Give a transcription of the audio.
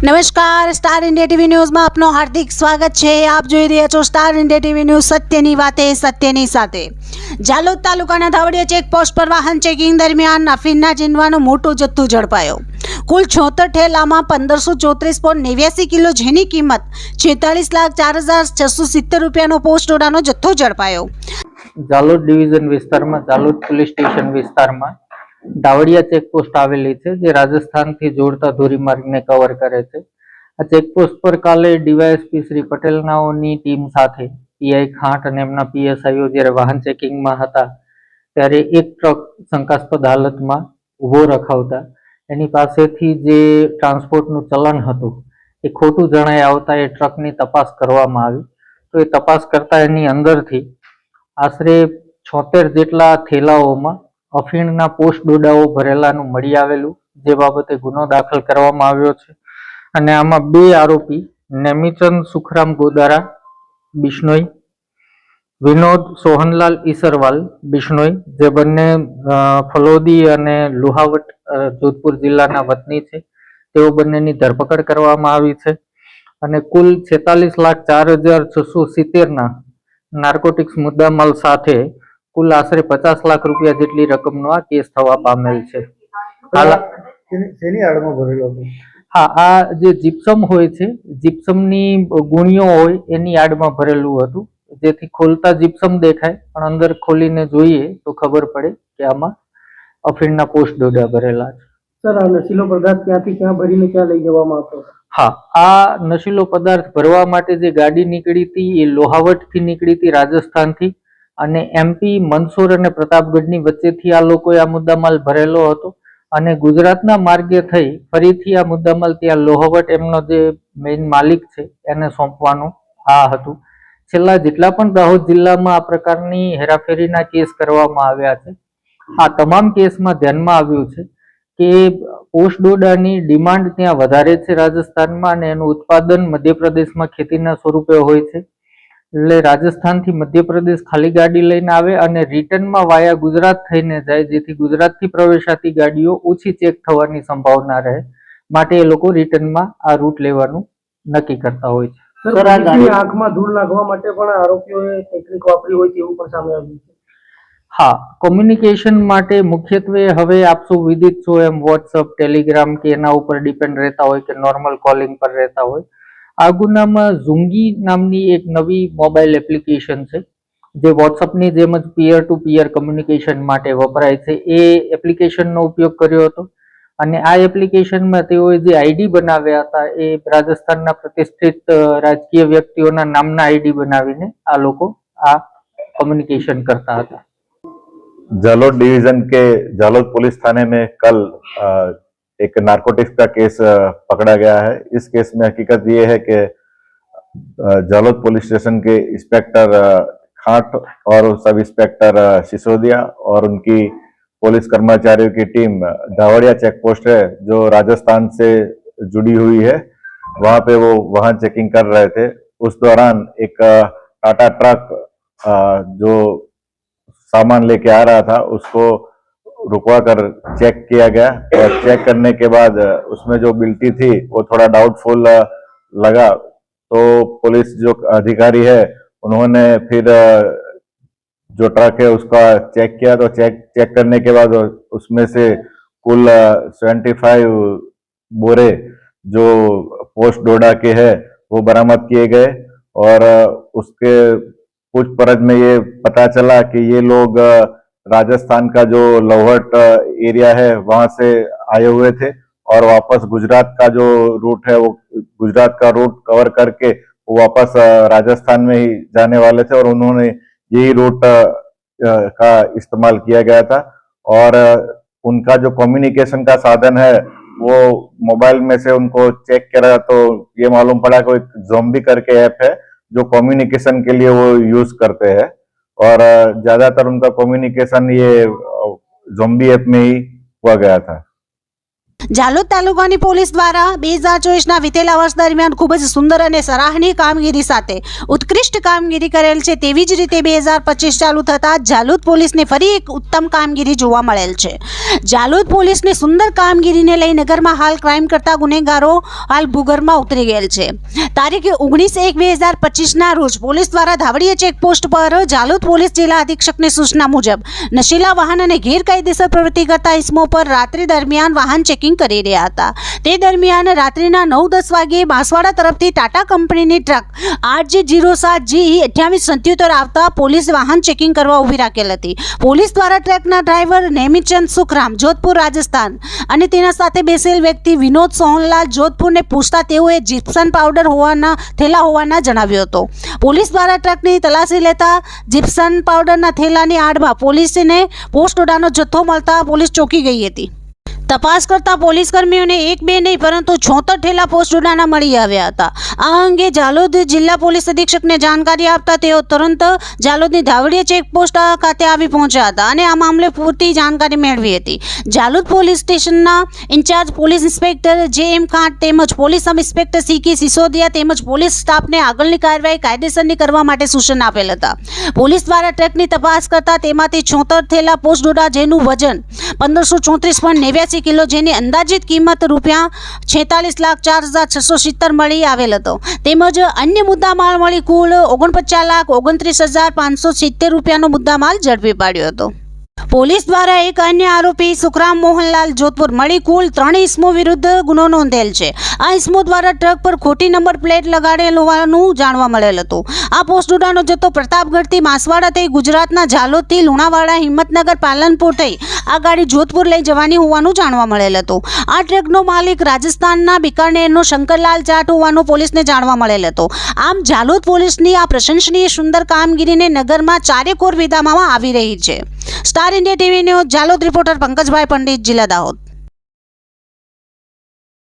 નમસ્કાર, star India TV ન્યૂઝમાં આપનું હાર્દિક સ્વાગત છે। આપ જોઈ રહ્યા છો સ્ટાર ઇન્ડિયા ટીવી ન્યૂઝ, સત્યની વાતે સત્યની સાથે। જાલોદ તાલુકાના ધાવડિયા ચેકપોસ્ટ પર વાહન ચેકિંગ દરમિયાન અફીણના જીનવાનો મોટો જથ્થો ઝડપાયો। કુલ 76 ઠેલામાં 1534.89 કિલો, જેની કિંમત 46,04,670 રૂપિયાનો પોસ્ટોડાનો જથ્થો ઝડપાયો। જાલોદ ડિવિઝન વિસ્તારમાં જાલોદ પોલીસ સ્ટેશન વિસ્તારમાં દાવડિયા ચેકપોસ્ટ આવેલી છે, જે રાજસ્થાનથી જોડતા ધોરીમાર્ગને કવર કરે છે। આ ચેકપોસ્ટ પર કાલે ડીવાયએસપી શ્રી પટેલનાઓની ટીમ સાથે પીઆઈ ખાંટ અને એમના પીએસઆઈઓ જ્યારે વાહન ચેકિંગમાં હતા ત્યારે એક ટ્રક શંકાસ્પદ હાલતમાં ઊભો રખાવતા એની પાસેથી જે ટ્રાન્સપોર્ટનું ચલણ હતું એ ખોટું જણાઈ આવતા એ ટ્રકની તપાસ કરવામાં આવી। તો એ તપાસ કરતા એની અંદરથી આશરે 76 જેટલા થેલાઓમાં અફીણના પોસ્ટ ડોડાઓ ભરેલાનું મળી આવેલું, જે બાબતે ગુનો દાખલ કરવામાં આવ્યો છે। અને આમાં 2 આરોપી નેમિચંદ સુખરામ ગોદારા બિશ્નોઈ, વિનોદ સોહનલાલ ઈસરવાલ બિશ્નોઈ, જે બંને ફલોદી અને લુહાવટ જોધપુર જિલ્લાના વતની છે, તેઓ બંનેની ધરપકડ કરવામાં આવી છે। અને કુલ 46,04,670 નાર્કોટિક્સ મુદ્દામાલ સાથે કુલ આશરે 50 લાખ રૂપિયા જેટલી રકમનો આ કેસ થવા પામેલ છે। હા, આ જે જીપ્સમ હોય છે, જીપ્સમની ગુણીઓ હોય એની આડમાં ભરેલું હતું, જેથી ખોલતા જીપ્સમ દેખાય પણ અંદર ખોલીને જોઈએ તો ખબર પડે કે આમાં અફીણના પોસ્ટ ડોડા ભરેલા છે। સર, આ નશીલો પદાર્થ ક્યાંથી ક્યાં ભરીને ક્યાં લઈ જવામાં આવતો? હા, આ નશીલો પદાર્થ ભરવા માટે જે ગાડી નીકળી હતી એ લોહાવટથી નીકળી હતી, રાજસ્થાનથી, અને એમપી મંદસોર અને પ્રતાપગઢની વચ્ચેથી આ લોકોએ આ મુદ્દામાલ ભરેલો હતો અને ગુજરાતના માર્ગે થઈ ફરીથી આ મુદ્દામાલ ત્યાં લોહાવટ એમનો જે મેઇન માલિક છે એને સોંપવાનું આ હતું। છેલ્લા જેટલા પણ દાહોદ જિલ્લામાં આ પ્રકારની હેરાફેરીના કેસ કરવામાં આવ્યા છે, આ તમામ કેસમાં ધ્યાનમાં આવ્યું છે કે પોસ્ટ ડોડાની ડિમાન્ડ ત્યાં વધારે છે રાજસ્થાનમાં, અને એનું ઉત્પાદન મધ્યપ્રદેશમાં ખેતીના સ્વરૂપે હોય છે। એટલે રાજસ્થાનથી મધ્યપ્રદેશ ખાલી ગાડી લઈને આવે અને રિટર્નમાં વાયા ગુજરાત થઈને જાય, જેથી ગુજરાતથી પ્રવેશાતી ગાડીઓ ઓછી ચેક થવાની સંભાવના રહે, માટે એ લોકો રિટર્નમાં આ રૂટ લેવાનું નક્કી કરતા હોય છે। સર, આ આંખમાં ધૂળ નાખવા માટે પણ આરોપીઓએ ટેકનિક વાપરી હોય તેવું પણ સામે આવ્યું છે। હા, કોમ્યુનિકેશન માટે મુખ્યત્વે હવે આપ સૌ વિદિત છો એમ વોટ્સઅપ, ટેલિગ્રામ કે એના ઉપર ડિપેન્ડ રહેતા હોય કે નોર્મલ કોલિંગ પર રહેતા હોય। આ ગુનામાં ઝુંગી નામની એક નવી મોબાઈલ એપ્લિકેશન છે, જે વોટ્સઅપની જેમ જ પિયર ટુ પિયર કમ્યુનિકેશન માટે વપરાય છે। એ એપ્લિકેશનનો ઉપયોગ કર્યો હતો અને આ એપ્લિકેશનમાં તેઓએ જે આઈડી બનાવ્યા હતા એ રાજસ્થાનના પ્રતિષ્ઠિત રાજકીય વ્યક્તિઓના નામના આઈડી બનાવીને આ લોકો આ कम्युनिकेशन करता था। जालोद डिवीजन के जालोद पुलिस थाने में कल एक नारकोटिक्स का केस पकड़ा गया है। इस केस में हकीकत ये है कि जालोद पुलिस स्टेशन के इंस्पेक्टर खाट और सब इंस्पेक्टर सिसोदिया और उनकी पुलिस कर्मचारियों की टीम दावड़िया चेक पोस्ट है जो राजस्थान से जुड़ी हुई है, वहां पे वो वाहन चेकिंग कर रहे थे। उस दौरान एक टाटा ट्रक जो सामान लेके आ रहा था उसको रुकवा कर चेक किया गया, और चेक करने के बाद उसमें जो बिल्टी थी वो थोड़ा डाउटफुल लगा, तो पुलिस जो अधिकारी है उन्होंने फिर जो ट्रक है उसका चेक किया। तो चेक करने के बाद उसमें से कुल 75 बोरे जो पोस्ट डोडा के है वो बरामद किए गए, और उसके पूछपरछ में ये पता चला कि ये लोग राजस्थान का जो लोहट एरिया है वहां से आए हुए थे, और वापस गुजरात का जो रूट है वो गुजरात का रूट कवर करके वो वापस राजस्थान में ही जाने वाले थे, और उन्होंने यही रूट का इस्तेमाल किया गया था। और उनका जो कम्युनिकेशन का साधन है वो मोबाइल में से उनको चेक करा तो ये मालूम पड़ा कि एक ज़ॉम्बी करके ऐप है जो कम्युनिकेशन के लिए वो यूज करते हैं, और ज्यादातर उनका कम्युनिकेशन ये ज़ॉम्बी ऐप में ही हुआ गया था। જાલોદ તાલુકાની પોલીસ દ્વારા 2024ના વીતેલા વર્ષ દરમિયાન ખૂબ જ સુંદર અને સરાહનીય કામગીરી સાથે ઉત્કૃષ્ટ કામગીરી કરેલ છે. તેવી જ રીતે 2025 ચાલુ થતાં જાલોદ પોલીસને ફરી એક ઉત્તમ કામગીરી જોવા મળેલ છે. જાલોદ પોલીસની સુંદર કામગીરીને લઈ નગરમાં હાલ ક્રાઇમ કરતા ગુનેગારો હાલ ભૂગર્ભમાં ઉતરી ગયેલ છે. તારીખ 19/1/2025ના રોજ પોલીસ દ્વારા ધાવડીયા ચેકપોસ્ટ પર જાલોદ પોલીસ જિલ્લા અધિક્ષકની સૂચના મુજબ નશીલા વાહન અને ગેરકાયદેસર પ્રવૃત્તિ કરતા ઇસમો પર રાત્રિ દરમિયાન વાહન ચેકિંગ કરી રહ્યા હતા. તે દરમિયાન રાત્રિના 9-10 વાગ્યે બાંસવાડા તરફથી ટાટા કંપનીની ટ્રક 8G07G2877 આવતા પોલીસ વાહન ચેકિંગ કરવા ઊભી રાખેલ હતી. પોલીસ દ્વારા ટ્રકના ડ્રાઈવર નેમિચંદ સુખરામ જોધપુર રાજસ્થાન અને તેના સાથે બેસેલ વ્યક્તિ વિનોદ સોહનલાલ જોધપુરને પૂછતા તેઓએ જીપ્સમ પાવડર થેલા હોવાના જણાવ્યું હતું. પોલીસ દ્વારા ટ્રકની તલાશી લેતા જીપ્સમ પાવડરના થેલાની આડમાં પોલીસને પોસ્ટોડાનો જથ્થો મળતા પોલીસ ચોંકી ગઈ હતી. તપાસ કરતા પોલીસ કર્મીઓને 1-2 નહીં પરંતુ 76 ઠેલા પોસ્ટોડાના મળી આવ્યા હતા. આ અંગે જાલોદ જિલ્લા પોલીસ અધિક્ષકને જાણકારી આપતા તેઓ તુરંત જાલોદની ધાવડીયા ચેકપોસ્ટ ખાતે આવી પહોંચ્યા હતા અને આ મામલે પૂરતી જાણકારી મેળવી હતી. જાલોદ પોલીસ સ્ટેશનના incharge police inspector JM Khant તેમજ police sub inspector CK Sisodia તેમજ પોલીસ સ્ટાફને આગળની કાર્યવાહી કાયદેસરની કરવા માટે સૂચન આપેલ હતા. પોલીસ દ્વારા ટ્રકની તપાસ કરતા તેમાંથી 76 થેલા પોસ્ટોડા જેનું વજન 1534.89 કિલો જેની અંદાજિત કિંમત ₹46,04,670 મળી આવેલ હતો. તેમજ અન્ય મુદ્દામાલ મળી કુલ ₹49,29,570 મુદ્દામાલ ઝડપી પાડ્યો હતો. પોલીસ દ્વારા એક અન્ય આરોપી સુખરામ મોહનલાલ જોધપુર મળી કુલ 3 ઇસમો વિરુદ્ધ ગુનો નોંધેલ છે. આ ઇસમો દ્વારા ટ્રક પર ખોટી નંબર પ્લેટ લગાડેલ હોવાનું જાણવા મળેલ હતું. આ પોસ્ટોડાનો જથ્થો પ્રતાપગઢથી બાંસવાડા થઈ ગુજરાતના જાલોદથી લુણાવાડા હિંમતનગર પાલનપુર થઈ આ ગાડી જોધપુર લઈ જવાની હોવાનું જાણવા મળેલ હતું. આ ટ્રકનો માલિક રાજસ્થાનના બિકાનેરનો શંકરલાલ જાટ હોવાનું પોલીસને જાણવા મળેલ હતો. આમ જાલોદ પોલીસની આ પ્રશંસનીય સુંદર કામગીરીને નગરમાં ચારેકોર વિધામવામાં આવી રહી છે. Star India TV news Jhalod reporter Pankajbhai Pandit, જિલ્લા દાહોદ.